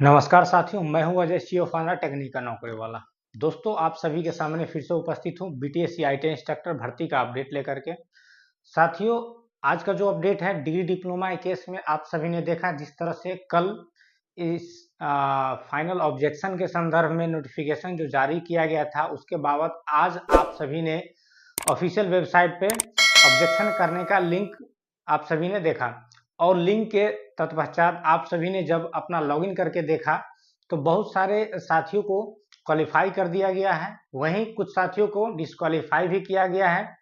नमस्कार साथियों, मैं हूं अजय सी फाना टेक्निक का नौकरी वाला। दोस्तों, आप सभी के सामने फिर से उपस्थित हूं बीटीएससी आईटी इंस्ट्रक्टर भर्ती का अपडेट लेकर के। साथियों, आज का जो अपडेट है डिग्री डिप्लोमा केस में आप सभी ने देखा जिस तरह से कल इस फाइनल ऑब्जेक्शन के संदर्भ में नोटिफिकेशन जो जारी किया गया था, उसके बाबत आज आप सभी ने ऑफिशियल वेबसाइट पे ऑब्जेक्शन करने का लिंक आप सभी ने देखा और लिंक के तत्पश्चात आप सभी ने जब अपना लॉगिन करके देखा तो बहुत सारे साथियों को क्वालिफाई कर दिया गया है, वहीं कुछ साथियों को डिस्क्वालीफाई भी किया गया है।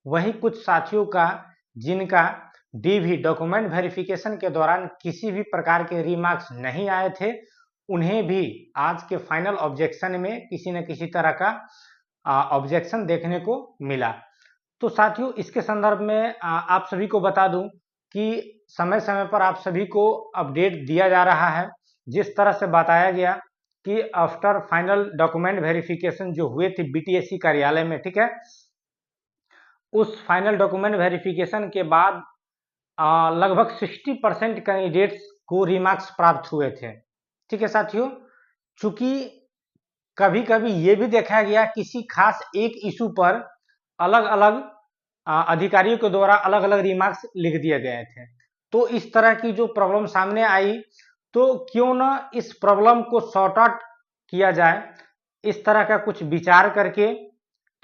वहीं कुछ साथियों का जिनका डीवी डॉक्यूमेंट वेरिफिकेशन के दौरान किसी भी प्रकार के रिमार्क्स नहीं आए थे, उन्हें भी आज के फाइनल ऑब्जेक्शन में किसी न किसी तरह का ऑब्जेक्शन देखने को मिला। तो साथियों, इसके संदर्भ में आप सभी को बता दूं कि समय समय पर आप सभी को अपडेट दिया जा रहा है। जिस तरह से बताया गया कि आफ्टर फाइनल डॉक्यूमेंट वेरिफिकेशन जो हुए थे बीटीएससी कार्यालय में, ठीक है, उस फाइनल डॉक्यूमेंट वेरिफिकेशन के बाद लगभग 60% कैंडिडेट्स को रिमार्क्स प्राप्त हुए थे। ठीक है साथियों, चूंकि कभी कभी ये भी देखा गया किसी खास एक इशू पर अलग अलग अधिकारियों के द्वारा अलग अलग रिमार्क्स लिख दिए गए थे। तो इस तरह की जो प्रॉब्लम सामने आई, तो क्यों ना इस प्रॉब्लम को सॉर्ट आउट किया जाए, इस तरह का कुछ विचार करके,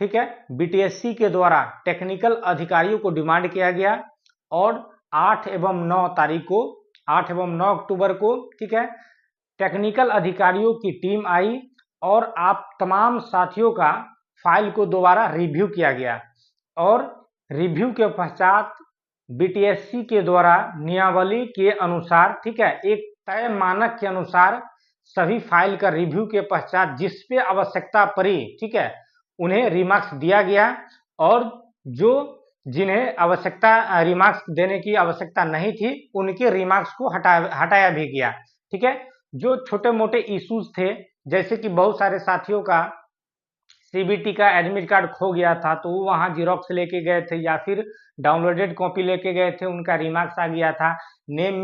ठीक है, बीटीएससी के द्वारा टेक्निकल अधिकारियों को डिमांड किया गया और 8 एवं 9 तारीख को 8 एवं 9 अक्टूबर को, ठीक है, टेक्निकल अधिकारियों की टीम आई और आप तमाम साथियों का फाइल को दोबारा रिव्यू किया गया और रिव्यू के पश्चात बीटीएससी के द्वारा नियमावली के अनुसार, ठीक है, एक तय मानक के अनुसार सभी फाइल का रिव्यू के पश्चात जिस पे आवश्यकता पड़ी, ठीक है, उन्हें रिमार्क्स दिया गया और जो जिन्हें आवश्यकता रिमार्क्स देने की आवश्यकता नहीं थी उनके रिमार्क्स को हटाया भी गया। ठीक है, जो छोटे मोटे इश्यूज थे, जैसे कि बहुत सारे साथियों का सीबीटी का एडमिट कार्ड खो गया था तो वो वहाँ जीरोक्स लेके गए थे या फिर डाउनलोडेड कॉपी लेके गए थे, उनका रिमार्क्स आ गया था। नेम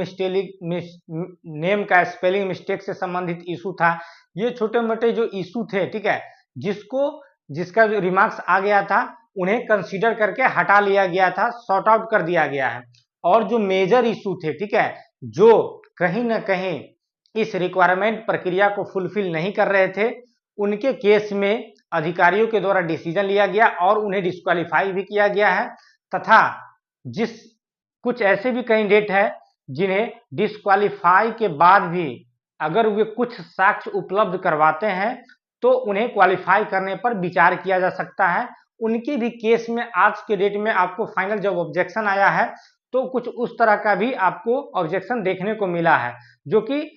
का स्पेलिंग मिस्टेक से संबंधित इशू था। ये छोटे मोटे जो इशू थे, ठीक है, जिसका जो रिमार्क्स आ गया था उन्हें कंसीडर करके हटा लिया गया था, सॉर्ट आउट कर दिया गया है। और जो मेजर इशू थे, ठीक है, जो कहीं ना कहीं इस रिक्वायरमेंट प्रक्रिया को फुलफिल नहीं कर रहे थे, उनके केस में अधिकारियों के द्वारा डिसीजन लिया गया और उन्हें डिस्क्वालीफाई भी किया गया है। तथा कुछ ऐसे भी कैंडिडेट है जिन्हें डिस्क्वालीफाई के बाद भी अगर वे कुछ साक्ष्य उपलब्ध करवाते हैं तो उन्हें क्वालिफाई करने पर विचार किया जा सकता है। उनके भी केस में आज के डेट में आपको फाइनल जब ऑब्जेक्शन आया है तो कुछ उस तरह का भी आपको ऑब्जेक्शन देखने को मिला है, जो कि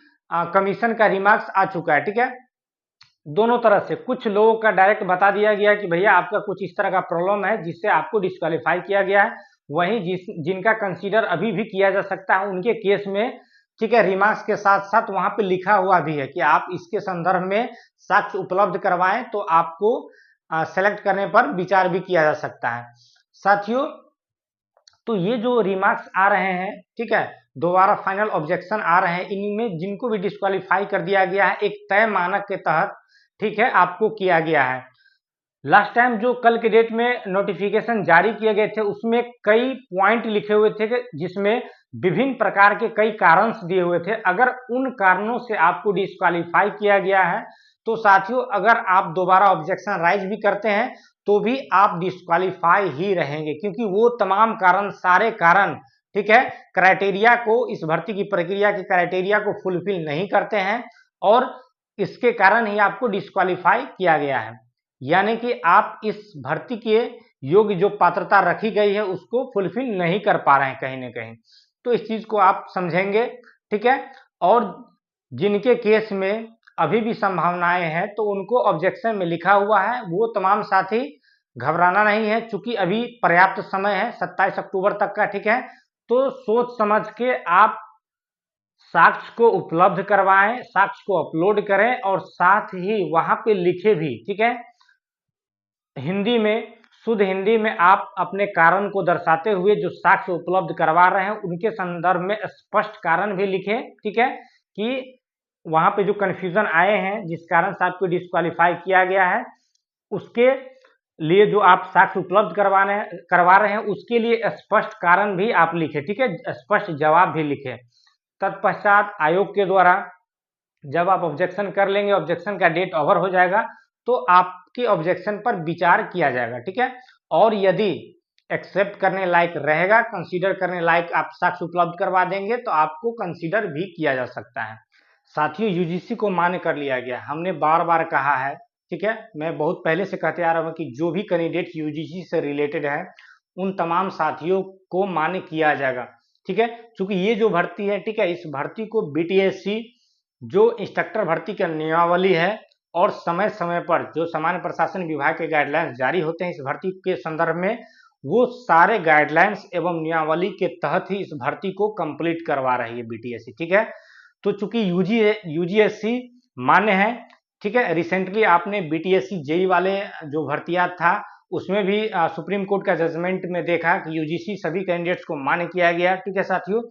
कमीशन का रिमार्क्स आ चुका है। ठीक है, दोनों तरह से कुछ लोगों का डायरेक्ट बता दिया गया कि भैया आपका कुछ इस तरह का प्रॉब्लम है जिससे आपको डिस्क्वालीफाई किया गया है। वहीं जिनका कंसीडर अभी भी किया जा सकता है उनके केस में, ठीक है, रिमार्क्स के साथ साथ वहां पे लिखा हुआ भी है कि आप इसके संदर्भ में साक्ष्य उपलब्ध करवाएं तो आपको सेलेक्ट करने पर विचार भी किया जा सकता है। साथियों, तो ये जो रिमार्क्स आ रहे हैं, ठीक है, दोबारा फाइनल ऑब्जेक्शन आ रहे हैं, इनमें जिनको भी डिस्क्वालीफाई कर दिया गया है एक तय मानक के तहत, ठीक है, आपको किया गया है। लास्ट टाइम जो कल के डेट में नोटिफिकेशन जारी किए गए थे उसमें कई पॉइंट लिखे हुए थे जिसमें विभिन्न प्रकार के कई कारण दिए हुए थे। अगर उन कारणों से आपको डिस्क्वालीफाई किया गया है तो साथियों, अगर आप दोबारा ऑब्जेक्शन राइज भी करते हैं तो भी आप डिस्क्वालीफाई ही रहेंगे, क्योंकि वो तमाम कारण, सारे कारण, ठीक है, क्राइटेरिया को, इस भर्ती की प्रक्रिया के क्राइटेरिया को फुलफिल नहीं करते हैं और इसके कारण ही आपको डिस्क्वालीफाई किया गया है। यानी कि आप इस भर्ती के योग्य जो पात्रता रखी गई है उसको फुलफिल नहीं कर पा रहे हैं कहीं ना कहीं। तो इस चीज को आप समझेंगे, ठीक है। और जिनके केस में अभी भी संभावनाएं हैं तो उनको ऑब्जेक्शन में लिखा हुआ है, वो तमाम साथी घबराना नहीं है, चूंकि अभी पर्याप्त समय है 27 अक्टूबर तक का, ठीक है। तो सोच समझ के आप साक्ष्य को उपलब्ध करवाएं, साक्ष्य को अपलोड करें और साथ ही वहां पे लिखे भी, ठीक है, हिंदी में, शुद्ध हिंदी में आप अपने कारण को दर्शाते हुए जो साक्ष्य उपलब्ध करवा रहे हैं उनके संदर्भ में स्पष्ट कारण भी लिखें, ठीक है, कि वहां पे जो कंफ्यूजन आए हैं जिस कारण से आपको डिस्क्वालीफाई किया गया है, उसके लिए जो आप साक्ष्य उपलब्ध करवा रहे हैं उसके लिए स्पष्ट कारण भी आप लिखें, ठीक है, स्पष्ट जवाब भी लिखें। तत्पश्चात आयोग के द्वारा जब आप ऑब्जेक्शन कर लेंगे, ऑब्जेक्शन का डेट ओवर हो जाएगा तो आपके ऑब्जेक्शन पर विचार किया जाएगा, ठीक है। और यदि एक्सेप्ट करने लायक रहेगा, कंसीडर करने लायक आप साक्ष्य उपलब्ध करवा देंगे तो आपको कंसीडर भी किया जा सकता है। साथियों, यूजीसी को मान्य कर लिया गया। हमने बार बार कहा है, ठीक है, मैं बहुत पहले से कहते आ रहा हूँ कि जो भी कैंडिडेट यूजीसी से रिलेटेड है उन तमाम साथियों को मान्य किया जाएगा, ठीक है। क्योंकि ये जो भर्ती है, ठीक है, इस भर्ती को बीटीएससी जो इंस्ट्रक्टर भर्ती का नियमावली है और समय समय पर जो सामान्य प्रशासन विभाग के गाइडलाइंस जारी होते हैं इस भर्ती के संदर्भ में, वो सारे गाइडलाइंस एवं नियमावली के तहत ही इस भर्ती को कंप्लीट करवा रही है बीटीएससी, ठीक है। तो चूंकि यूजीएससी मान्य है, ठीक है, रिसेंटली आपने बीटीएससी जेई वाले जो भर्तियां था उसमें भी सुप्रीम कोर्ट का जजमेंट में देखा कि यूजीसी सभी कैंडिडेट्स को मान्य किया गया, ठीक है साथियों।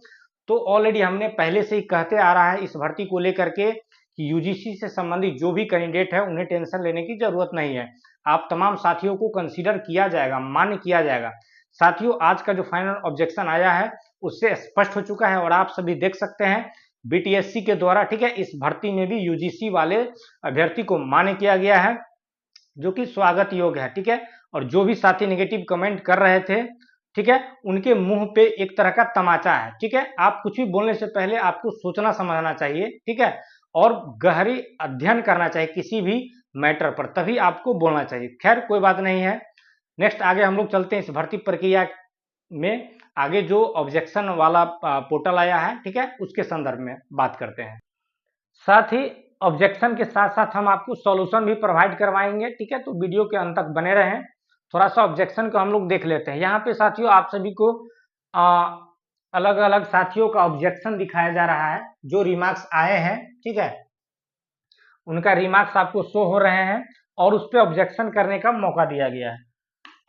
तो ऑलरेडी हमने पहले से ही कहते आ रहा है इस भर्ती को लेकर के कि यूजीसी से संबंधित जो भी कैंडिडेट है उन्हें टेंशन लेने की जरूरत नहीं है। आप तमाम साथियों को कंसीडर किया जाएगा, मान्य किया जाएगा। साथियों, आज का जो फाइनल ऑब्जेक्शन आया है उससे स्पष्ट हो चुका है और आप सभी देख सकते हैं बीटीएससी के द्वारा, ठीक है, इस भर्ती में भी यूजीसी वाले अभ्यर्थी को मान्य किया गया है, जो कि स्वागत योग्य है, ठीक है। और जो भी साथी नेगेटिव कमेंट कर रहे थे, ठीक है, उनके मुंह पे एक तरह का तमाचा है, ठीक है। आप कुछ भी बोलने से पहले आपको सोचना समझना चाहिए, ठीक है, और गहरी अध्ययन करना चाहिए किसी भी मैटर पर, तभी आपको बोलना चाहिए। खैर कोई बात नहीं है। नेक्स्ट आगे हम लोग चलते हैं इस भर्ती प्रक्रिया में। आगे जो ऑब्जेक्शन वाला पोर्टल आया है, ठीक है, उसके संदर्भ में बात करते हैं। साथ ही ऑब्जेक्शन के साथ साथ हम आपको सॉल्यूशन भी प्रोवाइड करवाएंगे, ठीक है। तो वीडियो के अंत तक बने रहें। थोड़ा सा ऑब्जेक्शन को हम लोग देख लेते हैं। यहाँ पे साथियों आप सभी को अलग अलग साथियों का ऑब्जेक्शन दिखाया जा रहा है, जो रिमार्क्स आए हैं, ठीक है, उनका रिमार्क्स आपको शो हो रहे हैं और उस पर ऑब्जेक्शन करने का मौका दिया गया है।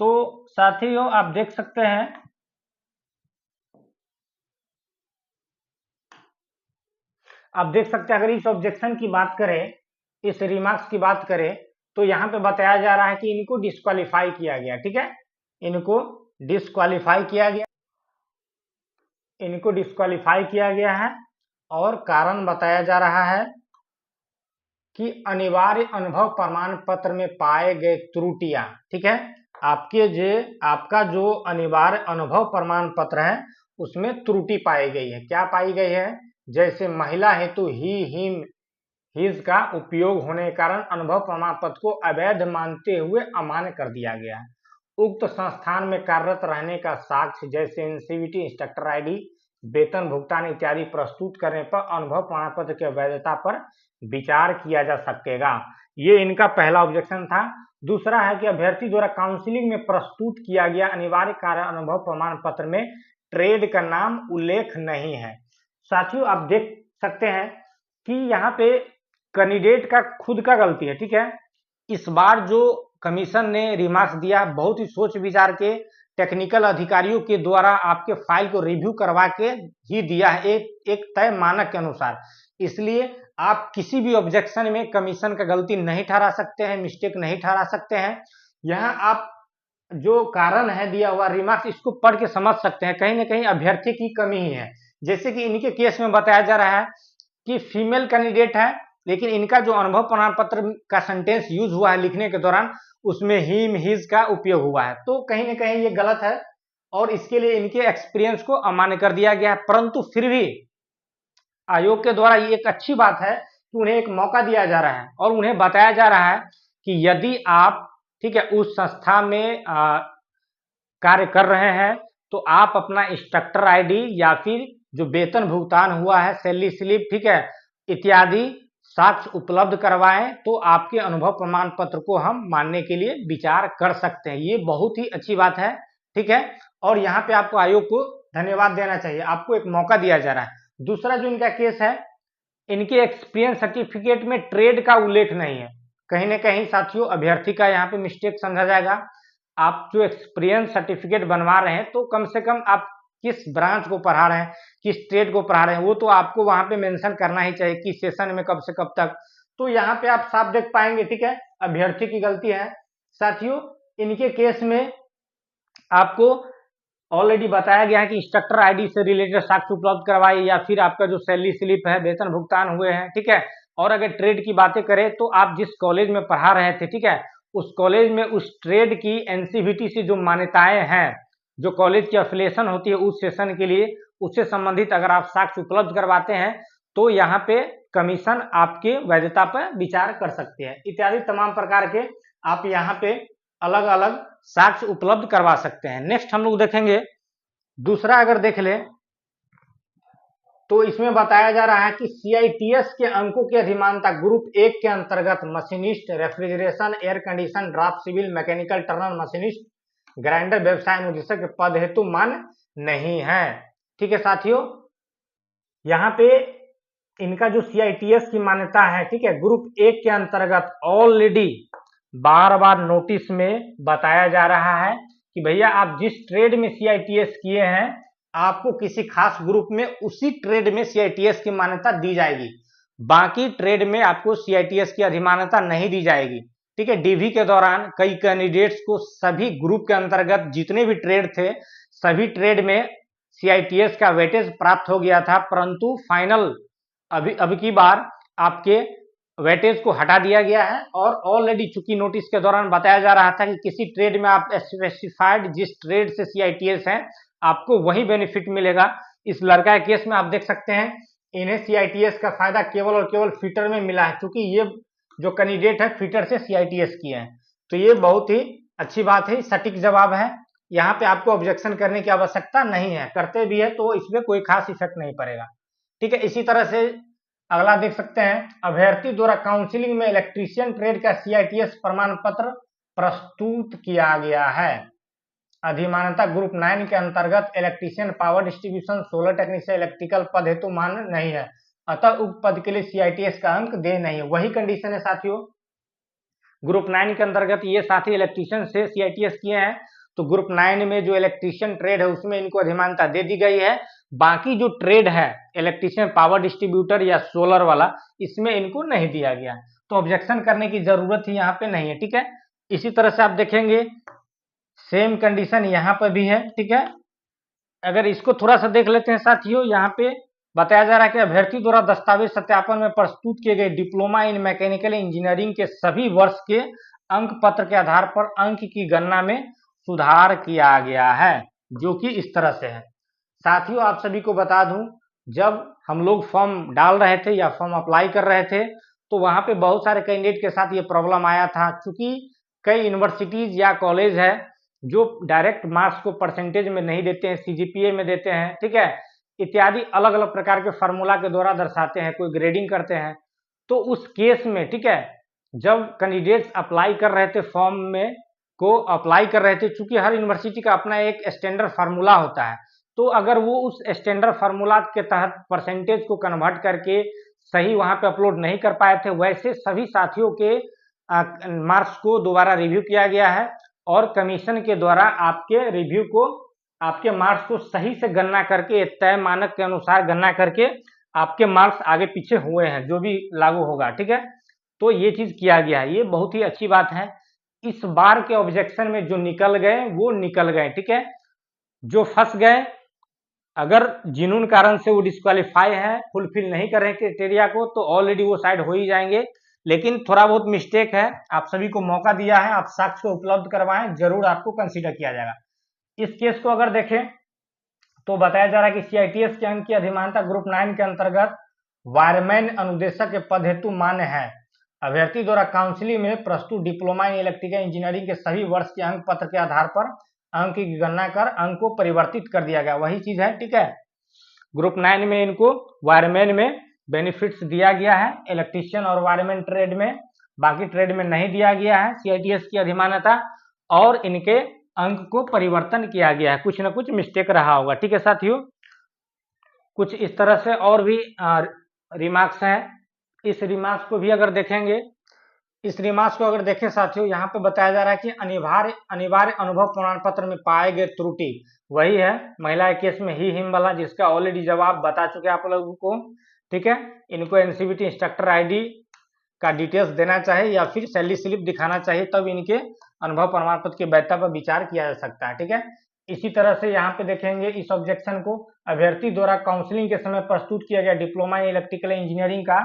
तो साथियों आप देख सकते हैं, अगर इस ऑब्जेक्शन की बात करें, इस रिमार्क्स की बात करें, तो यहाँ पे बताया जा रहा है कि इनको डिस्क्वालीफाई किया गया, ठीक है, इनको डिस्क्वालीफाई किया गया है और कारण बताया जा रहा है कि अनिवार्य अनुभव प्रमाण पत्र में पाए गए त्रुटियां, ठीक है, आपका जो अनिवार्य अनुभव प्रमाण पत्र है उसमें त्रुटि पाई गई है। क्या पाई गई है? जैसे महिला हेतु ही, हिम, हिज का उपयोग होने के कारण अनुभव प्रमाण पत्र को अवैध मानते हुए अमान्य कर दिया गया है। उक्त संस्थान में कार्यरत रहने का साक्ष्य जैसे एनसीवीटी, इंस्ट्रक्टर आईडी, वेतन भुगतान इत्यादि प्रस्तुत करने पर अनुभव प्रमाण पत्र की वैधता पर विचार किया जा सकेगा। ये इनका पहला ऑब्जेक्शन था। दूसरा है कि अभ्यर्थी द्वारा काउंसलिंग में प्रस्तुत किया गया अनिवार्य कार्य अनुभव प्रमाण पत्र में ट्रेड का नाम उल्लेख नहीं है। साथियों आप देख सकते हैं कि यहाँ पे कैंडिडेट का खुद का गलती है, ठीक है। इस बार जो कमीशन ने रिमार्क्स दिया बहुत ही सोच विचार के टेक्निकल अधिकारियों के द्वारा आपके फाइल को रिव्यू करवा के ही दिया है, एक तय मानक के अनुसार। इसलिए आप किसी भी ऑब्जेक्शन में कमीशन का गलती नहीं ठहरा सकते हैं, मिस्टेक नहीं ठहरा सकते हैं। यहाँ आप जो कारण है दिया हुआ रिमार्क्स, इसको पढ़ के समझ सकते हैं, कहीं ना कहीं अभ्यर्थी की कमी ही है। जैसे कि इनके केस में बताया जा रहा है कि फीमेल कैंडिडेट है, लेकिन इनका जो अनुभव प्रमाण पत्र का सेंटेंस यूज हुआ है लिखने के दौरान उसमें हिम, हिज का उपयोग हुआ है, तो कहीं ना कहीं ये गलत है और इसके लिए इनके एक्सपीरियंस को अमान्य कर दिया गया है। परंतु फिर भी आयोग के द्वारा ये एक अच्छी बात है कि उन्हें एक मौका दिया जा रहा है और उन्हें बताया जा रहा है कि यदि आप, ठीक है, उस संस्था में कार्य कर रहे हैं तो आप अपना इंस्ट्रक्टर आईडी या फिर जो वेतन भुगतान हुआ है, सैलरी स्लिप, ठीक है, इत्यादि साक्ष्य उपलब्ध करवाएं तो आपके अनुभव प्रमाण पत्र को हम मानने के लिए विचार कर सकते हैं। ये बहुत ही अच्छी बात है, ठीक है, और यहाँ पे आपको आयोग को धन्यवाद देना चाहिए, आपको एक मौका दिया जा रहा है। दूसरा जो इनका केस है, इनके एक्सपीरियंस सर्टिफिकेट में ट्रेड का उल्लेख नहीं है। कहीं ना कहीं साथियों अभ्यर्थी का यहाँ पे मिस्टेक समझा जाएगा। आप जो एक्सपीरियंस सर्टिफिकेट बनवा रहे हैं तो कम से कम आप किस ब्रांच को पढ़ा रहे हैं, किस ट्रेड को पढ़ा रहे हैं, वो तो आपको वहां पे मेंशन करना ही चाहिए कि सेशन में कब से कब तक। तो यहाँ पे आप साफ देख पाएंगे, ठीक है, अभ्यर्थी की गलती है। साथियों, इनके केस में आपको ऑलरेडी बताया गया है कि इंस्ट्रक्टर आईडी से रिलेटेड साक्ष्य उपलब्ध करवाइए, या फिर आपका जो सैलरी स्लिप है, वेतन भुगतान हुए हैं, ठीक है। और अगर ट्रेड की बातें करें तो आप जिस कॉलेज में पढ़ा रहे थे, ठीक है, उस कॉलेज में उस ट्रेड की एनसीवीटी से जो मान्यताएं हैं, जो कॉलेज की एफिलिएशन होती है उस सेशन के लिए, उससे संबंधित अगर आप साक्ष्य उपलब्ध करवाते हैं तो यहाँ पे कमीशन आपके वैधता पर विचार कर सकते हैं। इत्यादि तमाम प्रकार के आप यहाँ पे अलग अलग साक्ष्य उपलब्ध करवा सकते हैं। नेक्स्ट हम लोग देखेंगे दूसरा, अगर देख ले तो इसमें बताया जा रहा है कि सीआईटीएस के अंकों की अधिमानता ग्रुप 1 के अंतर्गत machinist, refrigeration, air condition, draft civil, mechanical turner machinist, grinder, व्यवसाय अनुदेशक के पद हेतु मान्य नहीं है। ठीक है साथियों, यहाँ पे इनका जो सीआईटीएस की मान्यता है, ठीक है, ग्रुप 1 के अंतर्गत ऑलरेडी बार बार नोटिस में बताया जा रहा है कि भैया आप जिस ट्रेड में सीआईटीएस किए हैं, आपको किसी खास ग्रुप में उसी ट्रेड में सीआईटीएस की मान्यता दी जाएगी, बाकी ट्रेड में आपको सीआईटीएस की अधिमान्यता नहीं दी जाएगी। ठीक है, डीवी के दौरान कई कैंडिडेट्स को सभी ग्रुप के अंतर्गत जितने भी ट्रेड थे, सभी ट्रेड में सीआईटीएस का वेटेज प्राप्त हो गया था, परंतु फाइनल अभी की बार आपके वेटेज को हटा दिया गया है। और ऑलरेडी चूंकि नोटिस के दौरान बताया जा रहा था कि किसी ट्रेड में आप स्पेसिफाइड जिस ट्रेड से सीआईटीएस है आपको वही बेनिफिट मिलेगा। इस लड़का के केस में आप देख सकते हैं इन्हें सीआईटीएस का फायदा केवल और केवल फिटर में मिला है, क्योंकि ये जो कैंडिडेट है फिटर से सीआईटीएस किए हैं। तो ये बहुत ही अच्छी बात है, सटीक जवाब है। यहाँ पे आपको ऑब्जेक्शन करने की आवश्यकता नहीं है, करते भी है तो इसमें कोई खास इफेक्ट नहीं पड़ेगा। ठीक है, इसी तरह से अगला देख सकते हैं, अभ्यर्थी द्वारा काउंसिलिंग में इलेक्ट्रीशियन ट्रेड का सीआईटीएस प्रमाण पत्र प्रस्तुत किया गया है। अधिमानता ग्रुप 9 के अंतर्गत electrician, power distribution, solar technician, electrical पद हेतु मान्य नहीं है, अतः उक्त पद के लिए सीआईटीएस का अंक दे नहीं है। वही कंडीशन है साथियों, ग्रुप 9 के अंतर्गत ये साथी इलेक्ट्रीशियन से सीआईटीएस किए हैं, तो ग्रुप 9 में जो इलेक्ट्रीशियन ट्रेड है उसमें इनको अधिमानता दे दी गई है। बाकी जो ट्रेड है इलेक्ट्रीशियन, पावर डिस्ट्रीब्यूटर या सोलर वाला, इसमें इनको नहीं दिया गया है, तो ऑब्जेक्शन करने की जरूरत ही यहाँ पे नहीं है। ठीक है, इसी तरह से आप देखेंगे सेम कंडीशन यहाँ पर भी है। ठीक है, अगर इसको थोड़ा सा देख लेते हैं साथियों, यहाँ पे बताया जा रहा है कि अभ्यर्थी द्वारा दस्तावेज सत्यापन में प्रस्तुत किए गए डिप्लोमा इन मैकेनिकल इंजीनियरिंग के सभी वर्ष के अंक पत्र के आधार पर अंक की गणना में सुधार किया गया है, जो कि इस तरह से है। साथियों, आप सभी को बता दूं, जब हम लोग फॉर्म डाल रहे थे या फॉर्म अप्लाई कर रहे थे तो वहां पे बहुत सारे कैंडिडेट के साथ ये प्रॉब्लम आया था, क्योंकि कई यूनिवर्सिटीज या कॉलेज है जो डायरेक्ट मार्क्स को परसेंटेज में नहीं देते हैं, सीजीपीए में देते हैं, ठीक है, इत्यादि अलग अलग प्रकार के फार्मूला के द्वारा दर्शाते हैं, कोई ग्रेडिंग करते हैं। तो उस केस में, ठीक है, जब कैंडिडेट्स अप्लाई कर रहे थे फॉर्म में को अप्लाई कर रहे थे, चूंकि हर यूनिवर्सिटी का अपना एक स्टैंडर्ड फार्मूला होता है, तो अगर वो उस स्टैंडर्ड फार्मूला के तहत परसेंटेज को कन्वर्ट करके सही वहां पे अपलोड नहीं कर पाए थे, वैसे सभी साथियों के मार्क्स को दोबारा रिव्यू किया गया है और कमीशन के द्वारा आपके रिव्यू को, आपके मार्क्स को सही से गणना करके, तय मानक के अनुसार गणना करके आपके मार्क्स आगे पीछे हुए हैं, जो भी लागू होगा। ठीक है, तो ये चीज किया गया है, ये बहुत ही अच्छी बात है। इस बार के ऑब्जेक्शन में जो निकल गए वो निकल गए, ठीक है, जो फंस गए, अगर जिन्होंने कारण से वो डिस्क्वालीफाई है, फुलफिल नहीं कर रहे क्राइटेरिया को, तो ऑलरेडी वो साइड हो ही जाएंगे। लेकिन थोड़ा बहुत मिस्टेक है, आप सभी को मौका दिया है, आप साक्ष्य उपलब्ध करवाएं, जरूर आपको कंसीडर किया जाएगा। इस केस को अगर देखें तो बताया जा रहा है कि सीआईटीएस के अंक की अधिमानता ग्रुप 9 के अंतर्गत वायरमैन अनुदेशक के पद हेतु मान्य है। अभ्यर्थी द्वारा काउंसिलिंग में प्रस्तुत डिप्लोमा इन इलेक्ट्रिकल इंजीनियरिंग के सभी वर्ष के अंक पत्र के आधार पर अंक की गणना कर अंक को परिवर्तित कर दिया गया, वही चीज है। ठीक है, ग्रुप 9 में इनको वायरमैन में बेनिफिट्स दिया गया है, इलेक्ट्रीशियन और वायरमैन ट्रेड में, बाकी ट्रेड में नहीं दिया गया है सीआईटीएस की अधिमानता, और इनके अंक को परिवर्तन किया गया है, कुछ ना कुछ मिस्टेक रहा होगा। ठीक है साथियों, कुछ इस तरह से और भी रिमार्क्स हैं। इस रिमार्क्स को भी अगर देखेंगे, इस रिमार्क्स को अगर देखें साथियों, यहाँ पे बताया जा रहा है कि अनिवार्य अनिवार्य अनुभव प्रमाण पत्र में पाए गए त्रुटि वही है महिला के केस में ही हिम वाला, जिसका ऑलरेडी जवाब बता चुके आप लोगों को। ठीक है, इनको एनसीवीटी इंस्ट्रक्टर आईडी का डिटेल्स देना चाहिए या फिर सैलरी स्लिप दिखाना चाहिए, तब इनके अनुभव प्रमाण पत्र की वैधता पर विचार किया जा सकता है। ठीक है, इसी तरह से यहाँ पे देखेंगे इस ऑब्जेक्शन को, अभ्यर्थी द्वारा काउंसलिंग के समय प्रस्तुत किया गया डिप्लोमा इन इलेक्ट्रिकल इंजीनियरिंग का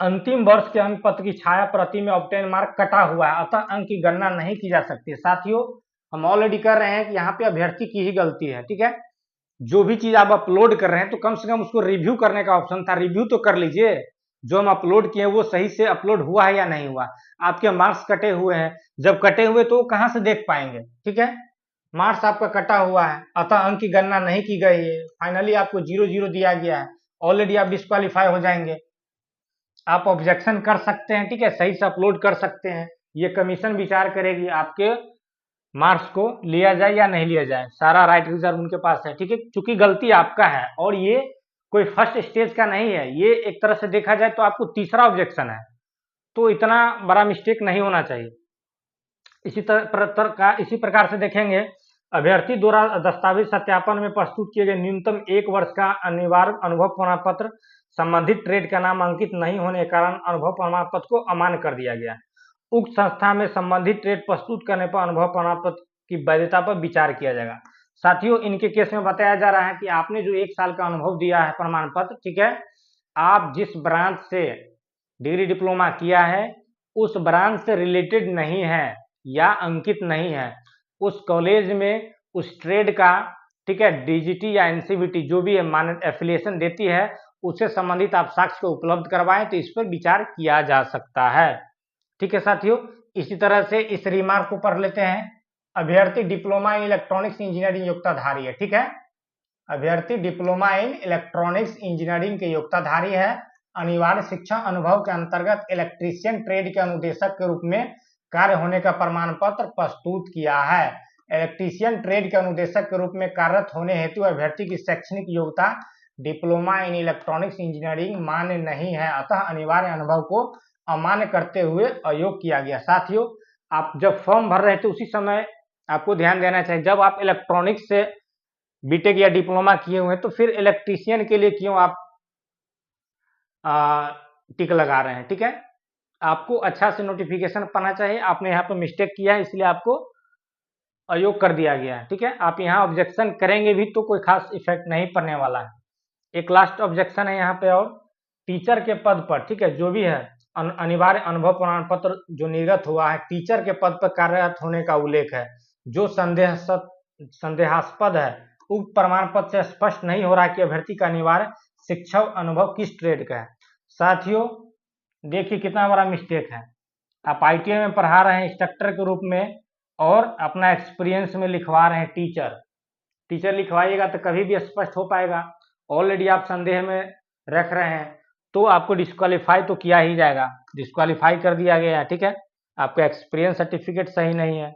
अंतिम वर्ष के अंक पत्र की छाया प्रति में ऑब्टेन मार्क कटा हुआ है, अतः अंक की गणना नहीं की जा सकती। साथियों, हम ऑलरेडी कर रहे हैं कि यहाँ पे अभ्यर्थी की ही गलती है। ठीक है, जो भी चीज आप अपलोड कर रहे हैं तो कम से कम उसको रिव्यू करने का ऑप्शन था, रिव्यू तो कर लीजिए। जो हम अपलोड किए वो सही से अपलोड हुआ है या नहीं हुआ। आपके मार्क्स कटे हुए हैं, जब कटे हुए तो कहाँ से देख पाएंगे। ठीक है, मार्क्स आपका कटा हुआ है, अतः अंक की गणना नहीं की गई है, फाइनली आपको 0-0 दिया गया है, ऑलरेडी आप डिस्क्वालीफाई हो जाएंगे। आप ऑब्जेक्शन कर सकते हैं, ठीक है, सही से अपलोड कर सकते हैं। ये कमीशन विचार करेगी आपके मार्क्स को लिया जाए या नहीं लिया जाए, सारा राइट रिजर्व उनके पास है। ठीक है, चूंकि गलती आपका है और ये कोई फर्स्ट स्टेज का नहीं है, ये एक तरह से देखा जाए तो आपको तीसरा ऑब्जेक्शन है, तो इतना बड़ा मिस्टेक नहीं होना चाहिए। इसी प्रकार से देखेंगे, अभ्यर्थी द्वारा दस्तावेज सत्यापन में प्रस्तुत किए गए न्यूनतम 1 वर्ष का अनिवार्य अनुभव प्रमाण पत्र संबंधित ट्रेड का नाम अंकित नहीं होने के कारण अनुभव प्रमाण पत्र को अमान्य कर दिया गया। उक्त संस्था में संबंधित ट्रेड प्रस्तुत करने पर अनुभव प्रमाण पत्र की वैधता पर विचार किया जाएगा। साथियों, इनके केस में बताया जा रहा है कि आपने जो 1 साल का अनुभव दिया है प्रमाण पत्र, ठीक है, आप जिस ब्रांच से डिग्री डिप्लोमा किया है उस ब्रांच से रिलेटेड नहीं है या अंकित नहीं है, उस कॉलेज में उस ट्रेड का, ठीक है, डीजीटी या एनसीवीटी जो भी है मान्यता एफिलिएशन देती है, उससे संबंधित आप साक्ष्य को उपलब्ध करवाएं तो इस पर विचार किया जा सकता है। ठीक है साथियों, इसी तरह से इस रिमार्क को पढ़ लेते हैं। अभ्यर्थी डिप्लोमा इन इलेक्ट्रॉनिक्स इंजीनियरिंग योग्यताधारी है। ठीक है, अभ्यर्थी डिप्लोमा इन इलेक्ट्रॉनिक्स इंजीनियरिंग के योग्यताधारी है, अनिवार्य शिक्षा अनुभव के अंतर्गत इलेक्ट्रीशियन ट्रेड के अनुदेशक के रूप में कार्य होने का प्रमाण पत्र प्रस्तुत किया है। इलेक्ट्रीशियन ट्रेड के अनुदेशक के रूप में कार्यरत होने हेतु अभ्यर्थी की शैक्षणिक योग्यता डिप्लोमा इन इलेक्ट्रॉनिक्स इंजीनियरिंग मान्य नहीं है, अतः अनिवार्य अनुभव को अमान्य करते हुए अयोग्य किया गया। साथियों, आप जब फॉर्म भर रहे थे उसी समय आपको ध्यान देना चाहिए, जब आप इलेक्ट्रॉनिक्स से बीटेक या डिप्लोमा किए हुए हैं तो फिर इलेक्ट्रीशियन के लिए क्यों आप टिक लगा रहे हैं। ठीक है, आपको अच्छा से नोटिफिकेशन पाना चाहिए, आपने यहाँ पर मिस्टेक किया है इसलिए आपको अयोग्य कर दिया गया है। ठीक है, आप यहाँ ऑब्जेक्शन करेंगे भी तो कोई खास इफेक्ट नहीं पड़ने वाला है। एक लास्ट ऑब्जेक्शन है यहाँ पे, और टीचर के पद पर, ठीक है, जो भी है अनिवार्य अनुभव प्रमाण पत्र जो निर्गत हुआ है, टीचर के पद पर कार्यरत होने का उल्लेख है, जो संदेहास्पद है। उक्त प्रमाण पत्र से स्पष्ट नहीं हो रहा कि अभ्यर्थी का अनिवार्य शिक्षा अनुभव किस ट्रेड का है। साथियों, देखिए कितना बड़ा मिस्टेक है, आप आईटीआई में पढ़ा रहे हैं इंस्ट्रक्टर के रूप में और अपना एक्सपीरियंस में लिखवा रहे हैं टीचर लिखवाइएगा तो कभी भी स्पष्ट हो पाएगा। ऑलरेडी आप संदेह में रख रहे हैं तो आपको डिस्क्वालीफाई तो किया ही जाएगा, डिस्क्वालीफाई कर दिया गया है। ठीक है, आपका एक्सपीरियंस सर्टिफिकेट सही नहीं है।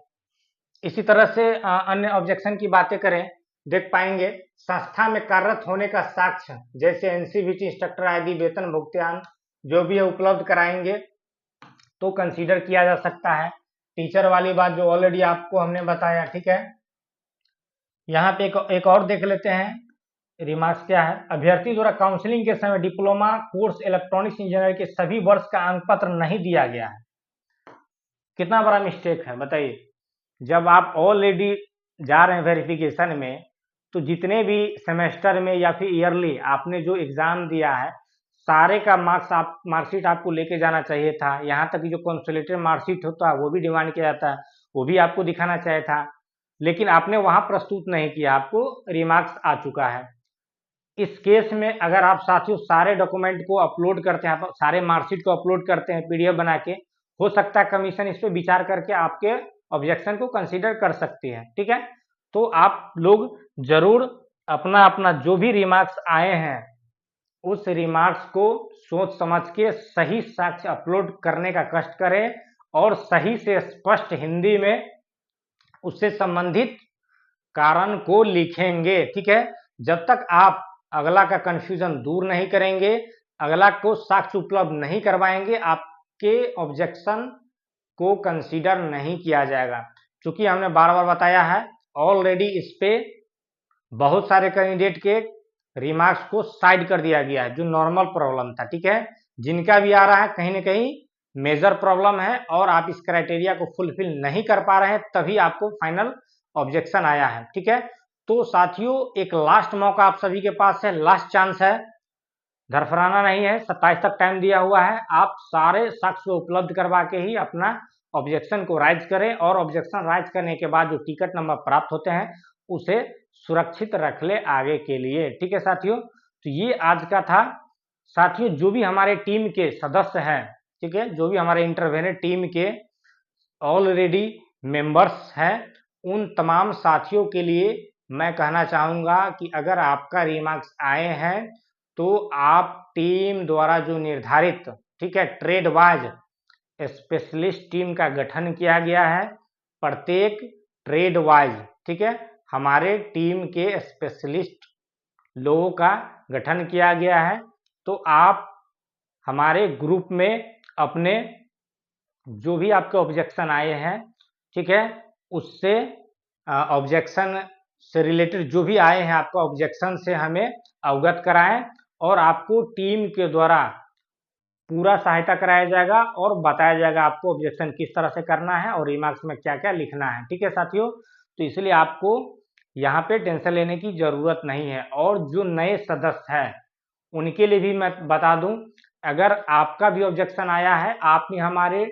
इसी तरह से अन्य ऑब्जेक्शन की बातें करें, देख पाएंगे संस्था में कार्यरत होने का साक्ष्य जैसे एनसीवीटी इंस्ट्रक्टर आदि वेतन भुगतान जो भी है उपलब्ध कराएंगे तो कंसीडर किया जा सकता है। टीचर वाली बात जो ऑलरेडी आपको हमने बताया। ठीक है, यहाँ पे एक और देख लेते हैं रिमार्क्स क्या है। अभ्यर्थी द्वारा काउंसलिंग के समय डिप्लोमा कोर्स इलेक्ट्रॉनिक्स इंजीनियर के सभी वर्ष का अंक पत्र नहीं दिया गया है। कितना बड़ा मिस्टेक है बताइए। जब आप ऑलरेडी जा रहे हैं वेरिफिकेशन में तो जितने भी सेमेस्टर में या फिर ईयरली आपने जो एग्जाम दिया है सारे का मार्कशीट आपको लेके जाना चाहिए था। यहाँ तक कि जो कंसोलिडेटेड मार्कशीट होता है वो भी डिमांड किया जाता है, वो भी आपको दिखाना चाहिए था, लेकिन आपने वहाँ प्रस्तुत नहीं किया, आपको रिमार्क्स आ चुका है। इस केस में अगर आप साथियों सारे डॉक्यूमेंट को अपलोड करते हैं, सारे मार्कशीट को अपलोड करते हैं पीडीएफ बना के, हो सकता है कमीशन इस पर विचार करके आपके ऑब्जेक्शन को कंसीडर कर सकती है। ठीक है, तो आप लोग जरूर अपना अपना जो भी रिमार्क्स आए हैं उस रिमार्क्स को सोच समझ के सही साक्ष्य अपलोड करने का कष्ट करें और सही से स्पष्ट हिंदी में उससे संबंधित कारण को लिखेंगे। ठीक है, जब तक आप अगला का कंफ्यूजन दूर नहीं करेंगे, अगला को साक्ष्य उपलब्ध नहीं करवाएंगे, आप आपके ऑब्जेक्शन को कंसीडर नहीं किया जाएगा, क्योंकि हमने बार बार बताया है ऑलरेडी इस पे बहुत सारे कैंडिडेट के रिमार्क्स को साइड कर दिया गया है जो नॉर्मल प्रॉब्लम था। ठीक है, जिनका भी आ रहा है कहीं ना कहीं मेजर प्रॉब्लम है और आप इस क्राइटेरिया को फुलफिल नहीं कर पा रहे हैं, तभी आपको फाइनल ऑब्जेक्शन आया है। ठीक है, तो साथियों एक लास्ट मौका आप सभी के पास है, लास्ट चांस है, धरफराना नहीं है। 27 तक टाइम दिया हुआ है, आप सारे साक्ष्य उपलब्ध करवा के ही अपना ऑब्जेक्शन को राइज करें और ऑब्जेक्शन राइज करने के बाद जो टिकट नंबर प्राप्त होते हैं उसे सुरक्षित रख ले आगे के लिए। ठीक है साथियों, तो ये आज का था। साथियों जो भी हमारे टीम के सदस्य हैं, ठीक है, जो भी हमारे इंटरवेनर टीम के ऑलरेडी मेंबर्स हैं, उन तमाम साथियों के लिए मैं कहना चाहूँगा कि अगर आपका रिमार्क्स आए हैं तो आप टीम द्वारा जो निर्धारित, ठीक है, ट्रेड वाइज स्पेशलिस्ट टीम का गठन किया गया है। प्रत्येक ट्रेड वाइज, ठीक है, हमारे टीम के स्पेशलिस्ट लोगों का गठन किया गया है। तो आप हमारे ग्रुप में अपने जो भी आपके ऑब्जेक्शन आए हैं, ठीक है, उससे ऑब्जेक्शन से रिलेटेड जो भी आए हैं आपका ऑब्जेक्शन से हमें अवगत कराएं और आपको टीम के द्वारा पूरा सहायता कराया जाएगा और बताया जाएगा आपको ऑब्जेक्शन किस तरह से करना है और रिमार्क्स में क्या क्या लिखना है। ठीक है साथियों, तो इसलिए आपको यहाँ पे टेंशन लेने की जरूरत नहीं है। और जो नए सदस्य हैं उनके लिए भी मैं बता दूं, अगर आपका भी ऑब्जेक्शन आया है, आप भी हमारे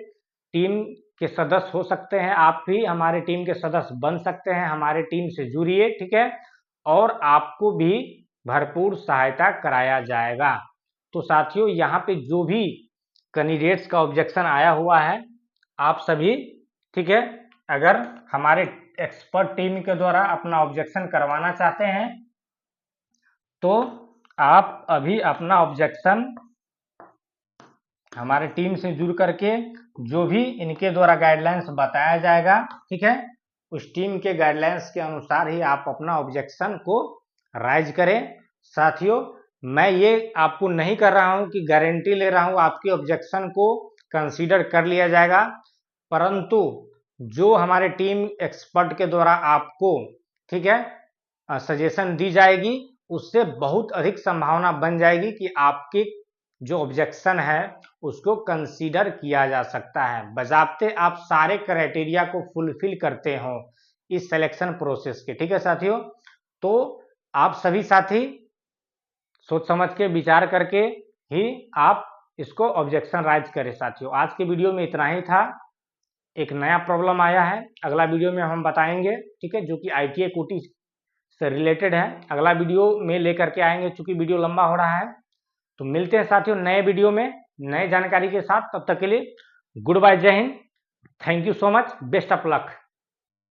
टीम के सदस्य हो सकते हैं, आप भी हमारे टीम के सदस्य बन सकते हैं, हमारे टीम से जुड़िए। ठीक है, और आपको भी भरपूर सहायता कराया जाएगा। तो साथियों यहाँ पे जो भी कैंडिडेट्स का ऑब्जेक्शन आया हुआ है आप सभी, ठीक है, अगर हमारे एक्सपर्ट टीम के द्वारा अपना ऑब्जेक्शन करवाना चाहते हैं तो आप अभी अपना ऑब्जेक्शन हमारे टीम से जुड़ करके जो भी इनके द्वारा गाइडलाइंस बताया जाएगा, ठीक है, उस टीम के गाइडलाइंस के अनुसार ही आप अपना ऑब्जेक्शन को राइज करें। साथियों मैं ये आपको नहीं कर रहा हूं कि गारंटी ले रहा हूं आपके ऑब्जेक्शन को कंसीडर कर लिया जाएगा, परंतु जो हमारे टीम एक्सपर्ट के द्वारा आपको, ठीक है, सजेशन दी जाएगी उससे बहुत अधिक संभावना बन जाएगी कि आपके जो ऑब्जेक्शन है उसको कंसीडर किया जा सकता है, बजाते आप सारे क्राइटेरिया को फुलफिल करते हो इस सिलेक्शन प्रोसेस के। ठीक है साथियों, तो आप सभी साथी सोच समझ के विचार करके ही आप इसको ऑब्जेक्शन राइज करें। साथियों आज के वीडियो में इतना ही था। एक नया प्रॉब्लम आया है, अगला वीडियो में हम बताएंगे, ठीक है, जो कि ITA कोटी से रिलेटेड है। अगला वीडियो में लेकर के आएंगे, चूंकि वीडियो लंबा हो रहा है। तो मिलते हैं साथियों नए वीडियो में नए जानकारी के साथ, तब तक के लिए गुड बाय, जय Hind, thank you so much, best of luck.